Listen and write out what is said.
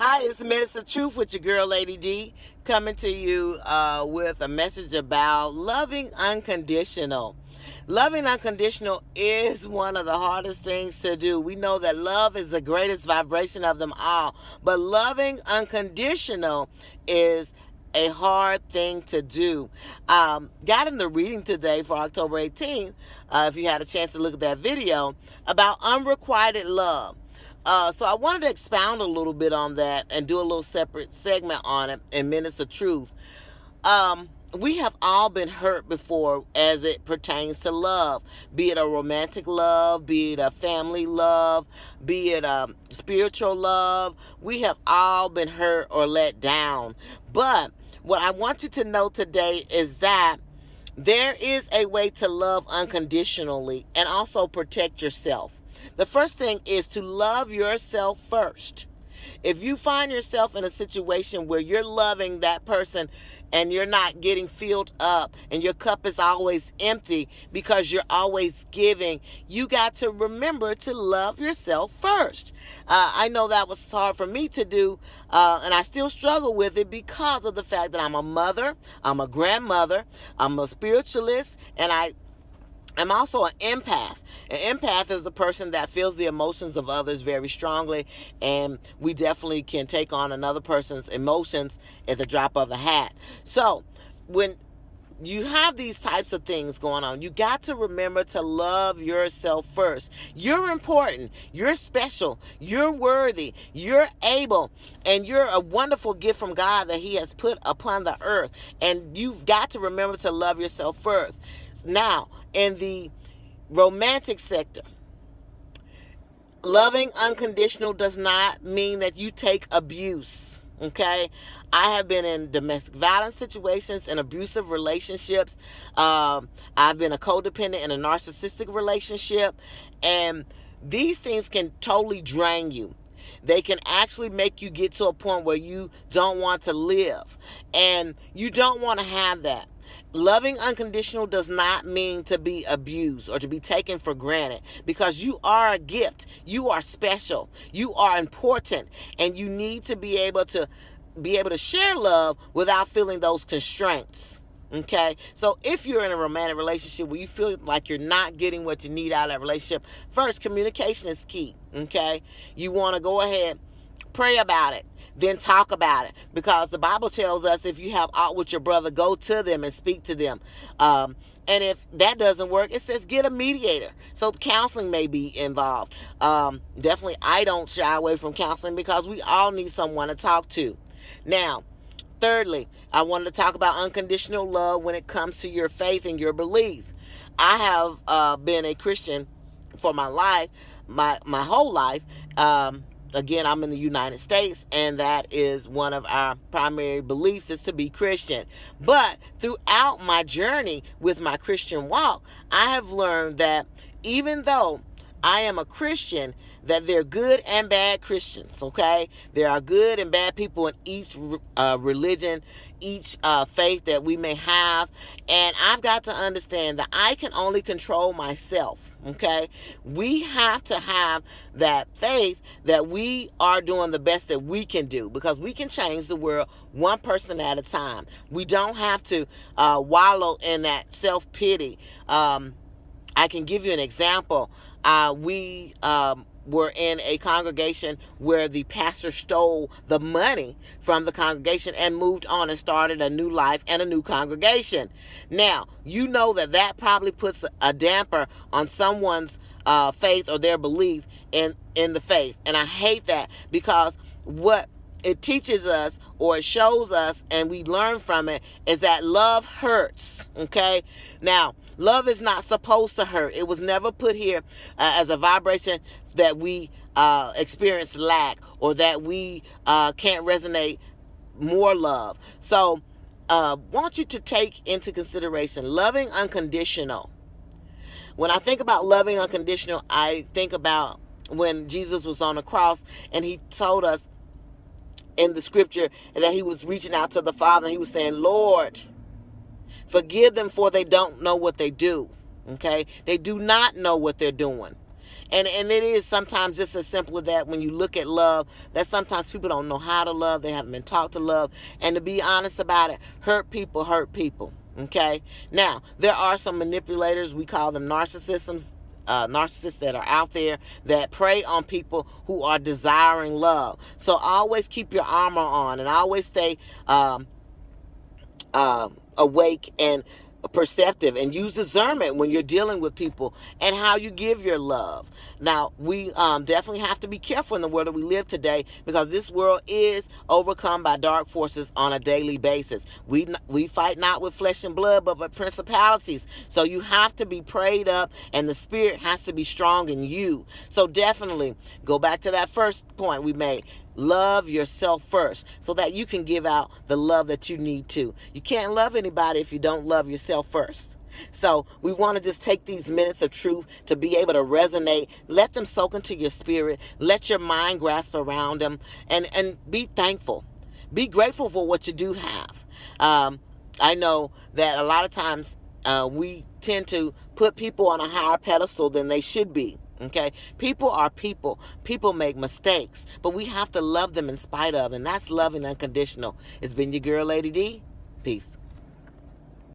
Hi, it's Minutes of Truth with your girl, Lady D, coming to you with a message about loving unconditional. Loving unconditional is one of the hardest things to do. We know that love is the greatest vibration of them all, but loving unconditional is a hard thing to do. Got in the reading today for October 18th, if you had a chance to look at that video, about unrequited love. So I wanted to expound a little bit on that and do a little separate segment on it in Minutes of Truth. We have all been hurt before as it pertains to love, be it a romantic love, be it a family love, be it a spiritual love. We have all been hurt or let down. But what I want you to know today is that there is a way to love unconditionally and also protect yourself. The first thing is to love yourself first. If you find yourself in a situation where you're loving that person and you're not getting filled up and your cup is always empty because you're always giving, you got to remember to love yourself first. I know that was hard for me to do, and I still struggle with it because of the fact that I'm a mother, I'm a grandmother, I'm a spiritualist, and I'm also an empath. An empath is a person that feels the emotions of others very strongly, and we definitely can take on another person's emotions at the drop of a hat. So, when you have these types of things going on, you got to remember to love yourself first. You're important. You're special. You're worthy. You're able. And you're a wonderful gift from God that He has put upon the earth. And you've got to remember to love yourself first. Now, in the romantic sector, loving unconditional does not mean that you take abuse. Okay, I have been in domestic violence situations and abusive relationships. I've been a codependent in a narcissistic relationship, and these things can totally drain you. They can actually make you get to a point where you don't want to live, and you don't want to have that. Loving unconditional does not mean to be abused or to be taken for granted, because you are a gift. You are special. You are important, and you need to be able to share love without feeling those constraints. Okay, so if you're in a romantic relationship where you feel like you're not getting what you need out of that relationship, first, communication is key. Okay, you want to go ahead, pray about it, then talk about it, because the Bible tells us if you have aught with your brother, go to them and speak to them. And if that doesn't work, it says get a mediator. So counseling may be involved. Definitely, I don't shy away from counseling because we all need someone to talk to. Now, thirdly, I wanted to talk about unconditional love when it comes to your faith and your belief. I have been a Christian for my life, my whole life. Again, I'm in the United States, and that is one of our primary beliefs, is to be Christian. But throughout my journey with my Christian walk, I have learned that even though I am a Christian, that there are good and bad Christians, okay? There are good and bad people in each religion, each faith that we may have. And I've got to understand that I can only control myself, okay? We have to have that faith that we are doing the best that we can do, because we can change the world one person at a time. We don't have to wallow in that self-pity. I can give you an example. We were in a congregation where the pastor stole the money from the congregation and moved on and started a new life and a new congregation. Now, you know that probably puts a damper on someone's faith or their belief in the faith. And I hate that, because what it teaches us, or it shows us, and we learn from it, is that love hurts. Okay? Now, love is not supposed to hurt. It was never put here as a vibration that we experience lack, or that we can't resonate more love. So, want you to take into consideration loving unconditional. When I think about loving unconditional, I think about when Jesus was on the cross and He told us in the scripture that He was reaching out to the Father. He was saying, Lord, forgive them, for they don't know what they do. Okay? They do not know what they're doing. And it is sometimes just as simple as that. When you look at love, that sometimes people don't know how to love, they haven't been taught to love. And to be honest about it, hurt people hurt people. Okay, now there are some manipulators, we call them narcissists that are out there that prey on people who are desiring love. So always keep your armor on, and always stay awake and perceptive, and use discernment when you're dealing with people and how you give your love. Now, we definitely have to be careful in the world that we live today, because this world is overcome by dark forces on a daily basis. We fight not with flesh and blood, but with principalities. So you have to be prayed up, and the spirit has to be strong in you. So definitely go back to that first point we made. Love yourself first, so that you can give out the love that you need to. You can't love anybody if you don't love yourself first. So we want to just take these minutes of truth to be able to resonate. Let them soak into your spirit. Let your mind grasp around them, and be thankful. Be grateful for what you do have. I know that a lot of times we tend to put people on a higher pedestal than they should be. Okay, people are people. People make mistakes, but we have to love them in spite of, and that's loving unconditional. It's been your girl, Lady D. Peace.